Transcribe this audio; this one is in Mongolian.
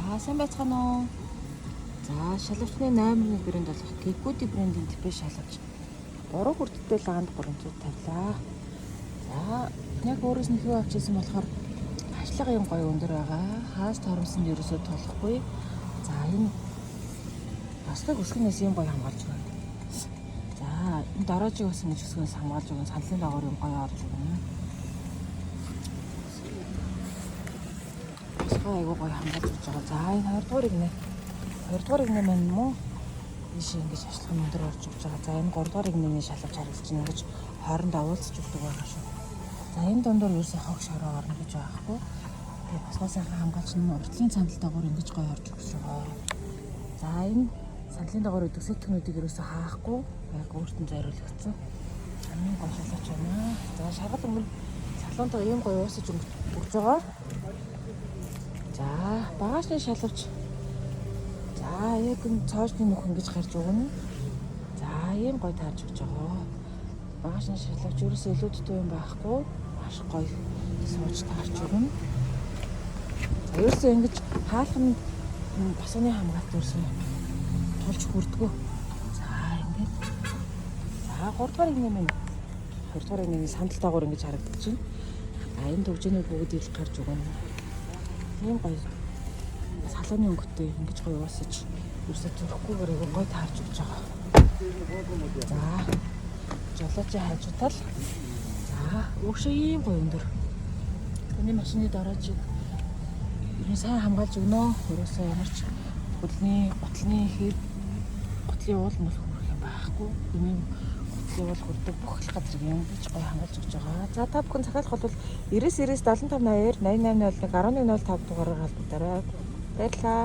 сайн байцгаана уу? За, шалгавчны 8-ны брэнд болох Kikuti брэндийн типэ шалгавч 3 хүртэлтэй лаганд 300 тавилаа. За, яг өөрөөс нь хөө авчихсан болохоор хашлага юм гоё өндөр байгаа. Хаас торомсонд ерөөсөө толохгүй. За, энэ басгыг өсгөнээс юм гоё хамгаалж байна. За, энэ дороожиг бас ингэж өсгөнээс хамгаалж байгаа. Сандлын дагавар юм гоё орж байна. Айгуу гоё хамгаалж байгаа. За энэ 2 дугаар игнэ маань мөн ийш ингэж ашлах нь өндөр орж өгч байгаа. За энэ 3 дугаар игнэний шалгавч харагдаж байна гэж хоорондоо уулзч өгдөг байгаа шүү. За энэ дундуур ерөөсөө хог шороо орно гэж байхгүй. Тэгээ басгаа сайхан хамгаалч нь уртлын сандал дагавар ингэж гоё орж өгч байгаа. За энэ сандлын дагавар өгдөг сэтгнүүдийг ерөөсөө хаахгүй яг өөртөө зориулагдсан. Хамгийн гоё шалгавч байна. За шаргал өмнө салонтоо ийм гоё уусаж өгч байгаа. За багажны шалгавч. За яг энэ цоожны нүх ингэж гарч өгнө. За ийм гоё тааж өгч байгаа. Багажны шалгавч ерөөсөө илүүдтэй юм байхгүй. Маш гоё сууж таарч өгнө. За ерөөсөө ингэж хаалх нь басганы хамгаалт ерөөсөө тулж хүрдгүү. За ингэж. За 3 дугаар игнэ минь 2 дугаар игнэний сандал дагавар ингэж харагдаж байна. А энэ төвжнүүд бүгд ил гарч өгнө. Ийм гоё салууны өнгөтэй ингэж гоё уусаж ерөөсөө зүрхгүйгээр айгүй гоё таарч өгч байгаа. За жолоочи хайжутал. За өөгшөө ийм гоё өндөр. Тэний машины дороожийг ер нь сайн хамгаалж өгнө. Ерөөсөө ямар ч готлын уул мөл хүрэх юм байхгүй. Миний готлын уул хүрдэг бүх л газар ингэж гоё хамгаалж өгч байгаа. За та бүхэн захиалах бол 99 95 80 8801 1105 дугаараар холбогдорой. Баярлалаа.